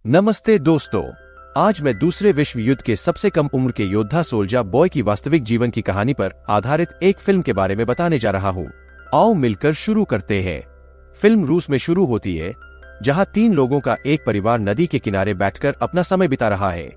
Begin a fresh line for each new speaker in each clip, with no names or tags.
नमस्ते दोस्तों, आज मैं दूसरे विश्व युद्ध के सबसे कम उम्र के योद्धा सोल्जर बॉय की वास्तविक जीवन की कहानी पर आधारित एक फिल्म के बारे में बताने जा रहा हूँ। आओ मिलकर शुरू करते हैं। फिल्म रूस में शुरू होती है, जहाँ 3 लोगों का एक परिवार नदी के किनारे बैठकर अपना समय बिता रहा है।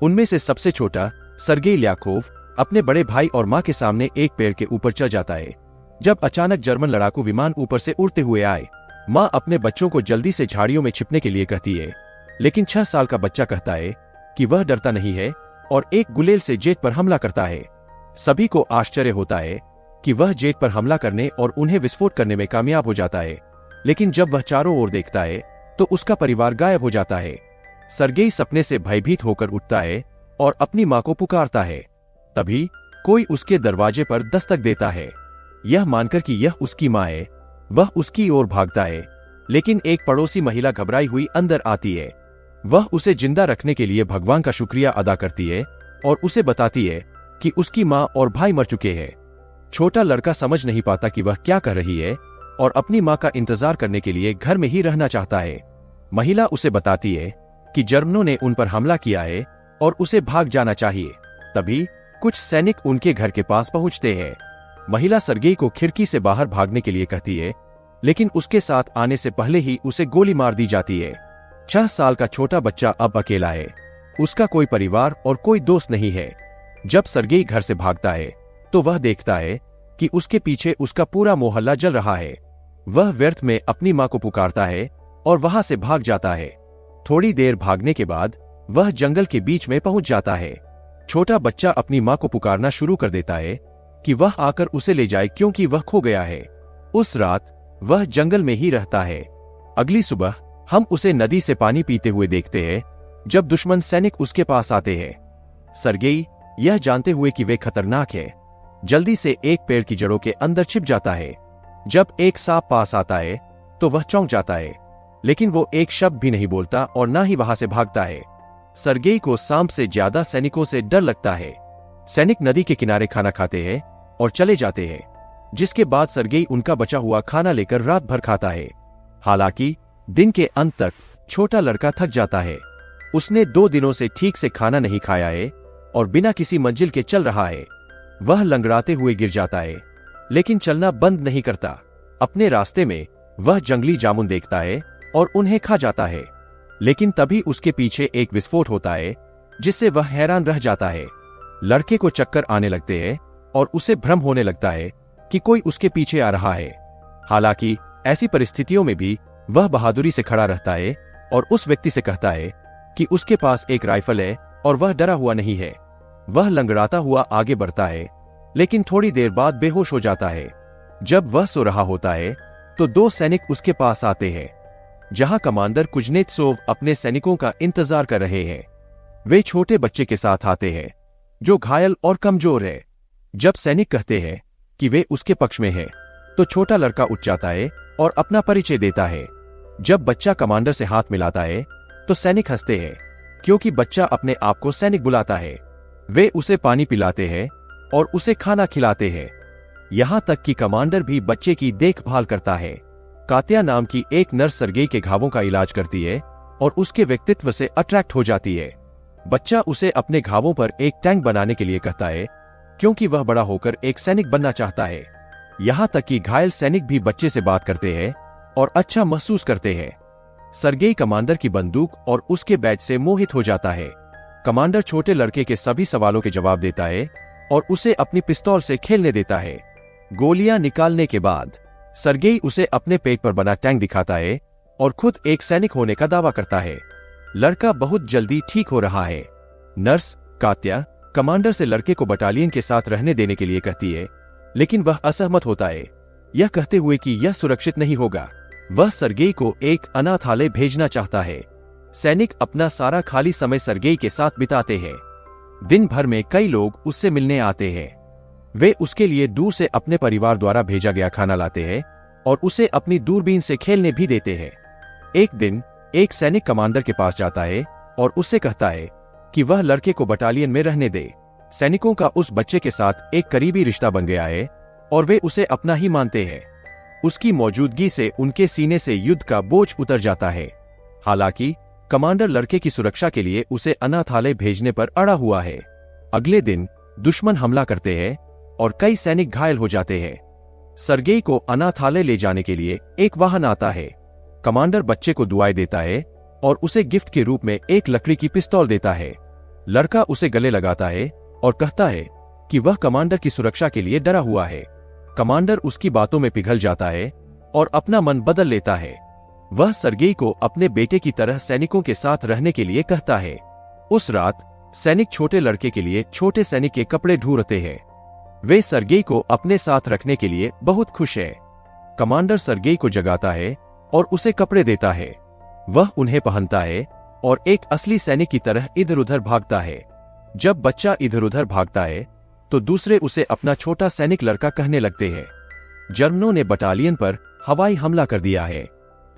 उनमें से सबसे छोटा सर्गेई ल्याखोव अपने बड़े भाई और माँ के सामने एक पेड़ के ऊपर चढ़ जाता है। जब अचानक जर्मन लड़ाकू विमान ऊपर से उड़ते हुए आए, माँ अपने बच्चों को जल्दी से झाड़ियों में छिपने के लिए कहती है, लेकिन 6 साल का बच्चा कहता है कि वह डरता नहीं है और एक गुलेल से जेट पर हमला करता है। सभी को आश्चर्य होता है कि वह जेट पर हमला करने और उन्हें विस्फोट करने में कामयाब हो जाता है, लेकिन जब वह चारों ओर देखता है तो उसका परिवार गायब हो जाता है। सर्गेई सपने से भयभीत होकर उठता है और अपनी माँ को पुकारता है। तभी कोई उसके दरवाजे पर दस्तक देता है। यह मानकर कि यह उसकी माँ है, वह उसकी ओर भागता है, लेकिन एक पड़ोसी महिला घबराई हुई अंदर आती है। वह उसे जिंदा रखने के लिए भगवान का शुक्रिया अदा करती है और उसे बताती है कि उसकी माँ और भाई मर चुके हैं। छोटा लड़का समझ नहीं पाता कि वह क्या कर रही है और अपनी माँ का इंतजार करने के लिए घर में ही रहना चाहता है। महिला उसे बताती है कि जर्मनों ने उन पर हमला किया है और उसे भाग जाना चाहिए। तभी कुछ सैनिक उनके घर के पास पहुंचते हैं। महिला सर्गेई को खिड़की से बाहर भागने के लिए कहती है, लेकिन उसके साथ आने से पहले ही उसे गोली मार दी जाती है। 6 साल का छोटा बच्चा अब अकेला है। उसका कोई परिवार और कोई दोस्त नहीं है। जब सर्गेई घर से भागता है तो वह देखता है कि उसके पीछे उसका पूरा मोहल्ला जल रहा है। वह व्यर्थ में अपनी माँ को पुकारता है और वहां से भाग जाता है। थोड़ी देर भागने के बाद वह जंगल के बीच में पहुंच जाता है। छोटा बच्चा अपनी माँ को पुकारना शुरू कर देता है कि वह आकर उसे ले जाए, क्योंकि वह खो गया है। उस रात वह जंगल में ही रहता है। अगली सुबह हम उसे नदी से पानी पीते हुए देखते हैं, जब दुश्मन सैनिक उसके पास आते हैं। सर्गेई यह जानते हुए कि वे खतरनाक है, जल्दी से एक पेड़ की जड़ों के अंदर छिप जाता है। जब एक सांप पास आता है तो वह चौंक जाता है, लेकिन वो एक शब्द भी नहीं बोलता और ना ही वहां से भागता है। सर्गेई को सांप से ज्यादा सैनिकों से डर लगता है। सैनिक नदी के किनारे खाना खाते हैं और चले जाते हैं, जिसके बाद सर्गेई उनका बचा हुआ खाना लेकर रात भर खाता है। हालांकि दिन के अंत तक छोटा लड़का थक जाता है। उसने 2 दिनों से ठीक से खाना नहीं खाया है और बिना किसी मंजिल के चल रहा है। वह लंगड़ाते हुए गिर जाता है, लेकिन चलना बंद नहीं करता। अपने रास्ते में वह जंगली जामुन देखता है और उन्हें खा जाता है, लेकिन तभी उसके पीछे एक विस्फोट होता है, जिससे वह हैरान रह जाता है। लड़के को चक्कर आने लगते हैं और उसे भ्रम होने लगता है कि कोई उसके पीछे आ रहा है। हालांकि ऐसी परिस्थितियों में भी वह बहादुरी से खड़ा रहता है और उस व्यक्ति से कहता है कि उसके पास एक राइफल है और वह डरा हुआ नहीं है। वह लंगड़ाता हुआ आगे बढ़ता है, लेकिन थोड़ी देर बाद बेहोश हो जाता है। जब वह सो रहा होता है तो 2 सैनिक उसके पास आते हैं, जहां कमांडर कुजनेत्सोव अपने सैनिकों का इंतजार कर रहे हैं। वे छोटे बच्चे के साथ आते हैं, जो घायल और कमजोर है। जब सैनिक कहते हैं कि वे उसके पक्ष में हैं, तो छोटा लड़का उठ जाता है और अपना परिचय देता है। जब बच्चा कमांडर से हाथ मिलाता है तो सैनिक हंसते हैं, क्योंकि बच्चा अपने आप को सैनिक बुलाता है। वे उसे पानी पिलाते हैं और उसे खाना खिलाते हैं। यहां तक कि कमांडर भी बच्चे की देखभाल करता है। कात्या नाम की एक नर्स सर्गेई के घावों का इलाज करती है और उसके व्यक्तित्व से अट्रैक्ट हो जाती है। बच्चा उसे अपने घावों पर एक टैंक बनाने के लिए कहता है, क्योंकि वह बड़ा होकर एक सैनिक बनना चाहता है। यहां तक कि घायल सैनिक भी बच्चे से बात करते हैं और अच्छा महसूस करते हैं। सर्गेई कमांडर की बंदूक और उसके बैज से मोहित हो जाता है। कमांडर छोटे लड़के के सभी सवालों के जवाब देता है और उसे अपनी पिस्तौल से खेलने देता है। गोलियां निकालने के बाद सर्गेई उसे अपने पेट पर बना टैंक दिखाता है और खुद एक सैनिक होने का दावा करता है। लड़का बहुत जल्दी ठीक हो रहा है। नर्स कात्या कमांडर से लड़के को बटालियन के साथ रहने देने के लिए कहती है, लेकिन वह असहमत होता है, यह कहते हुए कि यह सुरक्षित नहीं होगा। वह सर्गेई को एक अनाथालय भेजना चाहता है। सैनिक अपना सारा खाली समय सर्गेई के साथ बिताते हैं। दिन भर में कई लोग उससे मिलने आते हैं। वे उसके लिए दूर से अपने परिवार द्वारा भेजा गया खाना लाते हैं और उसे अपनी दूरबीन से खेलने भी देते हैं। एक दिन एक सैनिक कमांडर के पास जाता है और उससे कहता है कि वह लड़के को बटालियन में रहने दे। सैनिकों का उस बच्चे के साथ एक करीबी रिश्ता बन गया है और वे उसे अपना ही मानते हैं। उसकी मौजूदगी से उनके सीने से युद्ध का बोझ उतर जाता है। हालांकि कमांडर लड़के की सुरक्षा के लिए उसे अनाथालय भेजने पर अड़ा हुआ है। अगले दिन दुश्मन हमला करते हैं और कई सैनिक घायल हो जाते हैं। सर्गेई को अनाथालय ले जाने के लिए एक वाहन आता है। कमांडर बच्चे को दुआएं देता है और उसे गिफ्ट के रूप में एक लकड़ी की पिस्तौल देता है। लड़का उसे गले लगाता है और कहता है कि वह कमांडर की सुरक्षा के लिए डरा हुआ है। कमांडर उसकी बातों में पिघल जाता है और अपना मन बदल लेता है। वह सर्गेई को अपने बेटे की तरह सैनिकों के साथ रहने के लिए कहता है। उस रात सैनिक छोटे लड़के के लिए छोटे सैनिक के कपड़े ढूंढते हैं। वे सर्गेई को अपने साथ रखने के लिए बहुत खुश है। कमांडर सर्गेई को जगाता है और उसे कपड़े देता है। वह उन्हें पहनता है और एक असली सैनिक की तरह इधर उधर भागता है। जब बच्चा इधर उधर भागता है तो दूसरे उसे अपना छोटा सैनिक लड़का कहने लगते हैं। जर्मनों ने बटालियन पर हवाई हमला कर दिया है।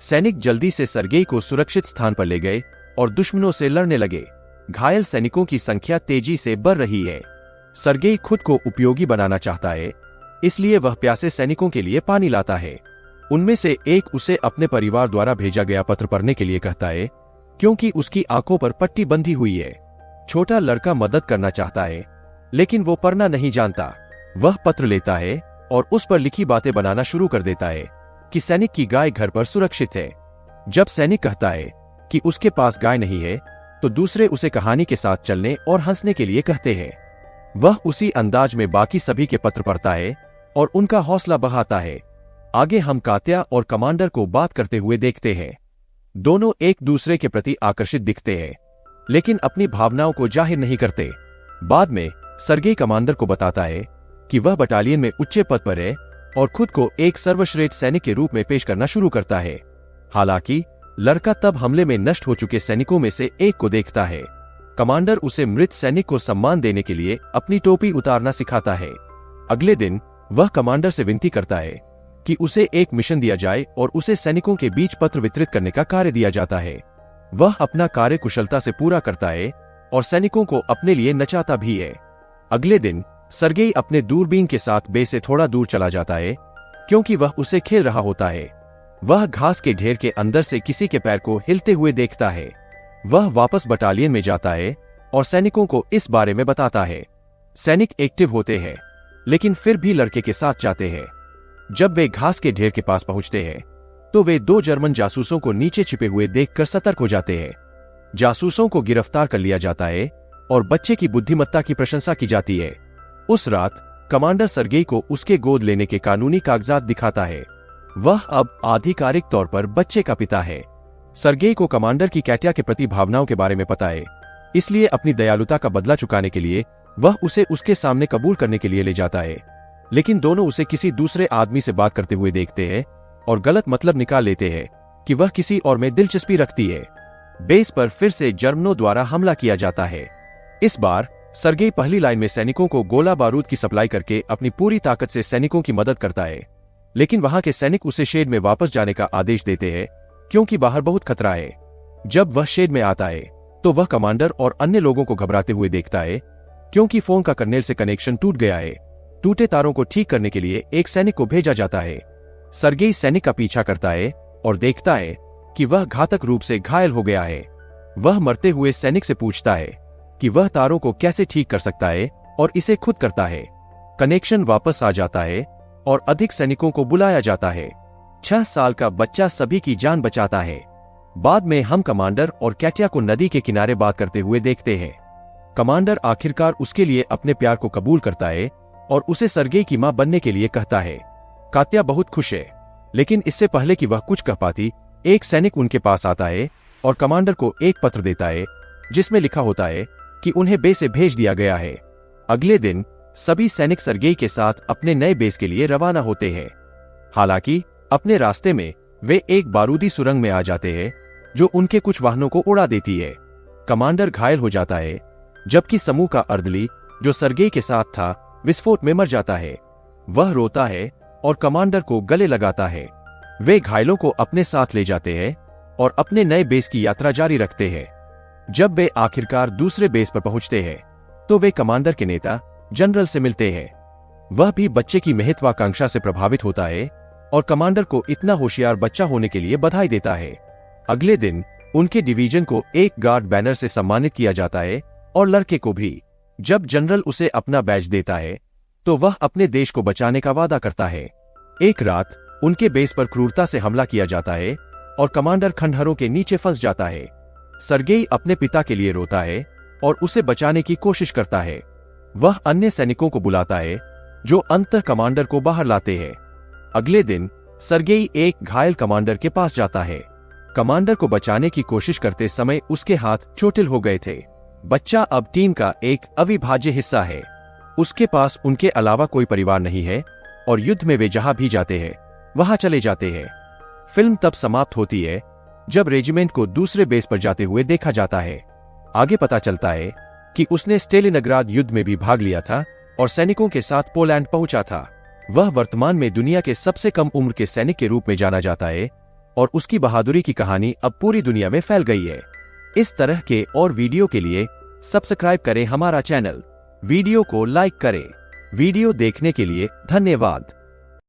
सैनिक जल्दी से सर्गेई को सुरक्षित स्थान पर ले गए और दुश्मनों से लड़ने लगे। घायल सैनिकों की संख्या तेजी से बढ़ रही है। सर्गेई खुद को उपयोगी बनाना चाहता है, इसलिए वह प्यासे सैनिकों के लिए पानी लाता है। उनमें से एक उसे अपने परिवार द्वारा भेजा गया पत्र पढ़ने के लिए कहता है, क्योंकि उसकी आंखों पर पट्टी बंधी हुई है। छोटा लड़का मदद करना चाहता है, लेकिन वो पढ़ना नहीं जानता। वह पत्र लेता है और उस पर लिखी बातें बनाना शुरू कर देता है कि सैनिक की गाय घर पर सुरक्षित है। जब सैनिक कहता है कि उसके पास गाय नहीं है, तो दूसरे उसे कहानी के साथ चलने और हंसने के लिए कहते हैं। वह उसी अंदाज में बाकी सभी के पत्र पढ़ता है और उनका हौसला बढ़ाता है। आगे हम कात्या और कमांडर को बात करते हुए देखते हैं। दोनों एक दूसरे के प्रति आकर्षित दिखते हैं, लेकिन अपनी भावनाओं को जाहिर नहीं करते। बाद में सर्गेई कमांडर को बताता है कि वह बटालियन में उच्च पद पर है और खुद को एक सर्वश्रेष्ठ सैनिक के रूप में पेश करना शुरू करता है। हालांकि लड़का तब हमले में नष्ट हो चुके सैनिकों में से एक को देखता है। कमांडर उसे मृत सैनिक को सम्मान देने के लिए अपनी टोपी उतारना सिखाता है। अगले दिन वह कमांडर से विनती करता है कि उसे एक मिशन दिया जाए और उसे सैनिकों के बीच पत्र वितरित करने का कार्य दिया जाता है। वह अपना कार्य कुशलता से पूरा करता है और सैनिकों को अपने लिए नचाता भी है। अगले दिन सर्गेई अपने दूरबीन के साथ बे से थोड़ा दूर चला जाता है, क्योंकि वह उसे खेल रहा होता है। वह घास के ढेर के अंदर से किसी के पैर को हिलते हुए देखता है। वह वापस बटालियन में जाता है और सैनिकों को इस बारे में बताता है। सैनिक एक्टिव होते हैं, लेकिन फिर भी लड़के के साथ जाते हैं। जब वे घास के ढेर के पास पहुंचते हैं, तो वे 2 जर्मन जासूसों को नीचे छिपे हुए देखकर सतर्क हो जाते हैं। जासूसों को गिरफ्तार कर लिया जाता है और बच्चे की बुद्धिमत्ता की प्रशंसा की जाती है। उस रात कमांडर सर्गेई को उसके गोद लेने के कानूनी कागजात दिखाता है। वह अब आधिकारिक तौर पर बच्चे का पिता है। सर्गेई को कमांडर की कैटिया के प्रति भावनाओं के बारे में पता है, इसलिए अपनी दयालुता का बदला चुकाने के लिए वह उसे उसके सामने कबूल करने के लिए ले जाता है। लेकिन दोनों उसे किसी दूसरे आदमी से बात करते हुए देखते हैं और गलत मतलब निकाल लेते हैं कि वह किसी और में दिलचस्पी रखती है। बेस पर फिर से जर्मनों द्वारा हमला किया जाता है। इस बार सर्गेई पहली लाइन में सैनिकों को गोला बारूद की सप्लाई करके अपनी पूरी ताकत से सैनिकों की मदद करता है, लेकिन वहां के सैनिक उसे शेड में वापस जाने का आदेश देते हैं, क्योंकि बाहर बहुत खतरा है। जब वह शेड में आता है, तो वह कमांडर और अन्य लोगों को घबराते हुए देखता है, क्योंकि फोन का कर्नेल से कनेक्शन टूट गया है। टूटे तारों को ठीक करने के लिए एक सैनिक को भेजा जाता है। सर्गेई सैनिक का पीछा करता है और देखता है कि वह घातक रूप से घायल हो गया है। वह मरते हुए सैनिक से पूछता है कि वह तारों को कैसे ठीक कर सकता है और इसे खुद करता है। कनेक्शन वापस आ जाता है और अधिक सैनिकों को बुलाया जाता है। 6 साल का बच्चा सभी की जान बचाता है। बाद में हम कमांडर और कैटिया को नदी के किनारे बात करते हुए देखते हैं। कमांडर आखिरकार उसके लिए अपने प्यार को कबूल करता है और उसे सर्गेई की मां बनने के लिए कहता है। कात्या बहुत खुश है, लेकिन इससे पहले कि वह कुछ कह पाती, एक सैनिक उनके पास आता है और कमांडर को एक पत्र देता है, जिसमें लिखा होता है कि उन्हें बेस से भेज दिया गया है। अगले दिन सभी सैनिक सर्गेई के साथ अपने नए बेस के लिए रवाना होते हैं। हालांकि अपने रास्ते में वे एक बारूदी सुरंग में आ जाते हैं, जो उनके कुछ वाहनों को उड़ा देती है। कमांडर घायल हो जाता है, जबकि समूह का अर्दली, जो सर्गेई के साथ था, विस्फोट में मर जाता है। वह रोता है और कमांडर को गले लगाता है। वे घायलों को अपने साथ ले जाते हैं और अपने नए बेस की यात्रा जारी रखते हैं। जब वे आखिरकार दूसरे बेस पर पहुंचते हैं, तो वे कमांडर के नेता जनरल से मिलते हैं। वह भी बच्चे की महत्वाकांक्षा से प्रभावित होता है और कमांडर को इतना होशियार बच्चा होने के लिए बधाई देता है। अगले दिन उनके डिवीजन को एक गार्ड बैनर से सम्मानित किया जाता है और लड़के को भी। जब जनरल उसे अपना बैज देता है तो वह अपने देश को बचाने का वादा करता है। एक रात उनके बेस पर क्रूरता से हमला किया जाता है और कमांडर खंडहरों के नीचे फंस जाता है। सर्गेई अपने पिता के लिए रोता है और उसे बचाने की कोशिश करता है। वह अन्य सैनिकों को बुलाता है जो अंततः कमांडर को बाहर लाते हैं। अगले दिन सर्गेई एक घायल कमांडर के पास जाता है। कमांडर को बचाने की कोशिश करते समय उसके हाथ चोटिल हो गए थे। बच्चा अब टीम का एक अविभाज्य हिस्सा है। उसके पास उनके अलावा कोई परिवार नहीं है और युद्ध में वे जहां भी जाते हैं वहां चले जाते हैं। फिल्म तब समाप्त होती है जब रेजिमेंट को दूसरे बेस पर जाते हुए देखा जाता है। आगे पता चलता है कि उसने स्टेलिनग्राद युद्ध में भी भाग लिया था और सैनिकों के साथ पोलैंड पहुंचा था। वह वर्तमान में दुनिया के सबसे कम उम्र के सैनिक के रूप में जाना जाता है और उसकी बहादुरी की कहानी अब पूरी दुनिया में फैल गई है। इस तरह के और वीडियो के लिए सब्सक्राइब करें हमारा चैनल। वीडियो को लाइक करें। वीडियो देखने के लिए धन्यवाद।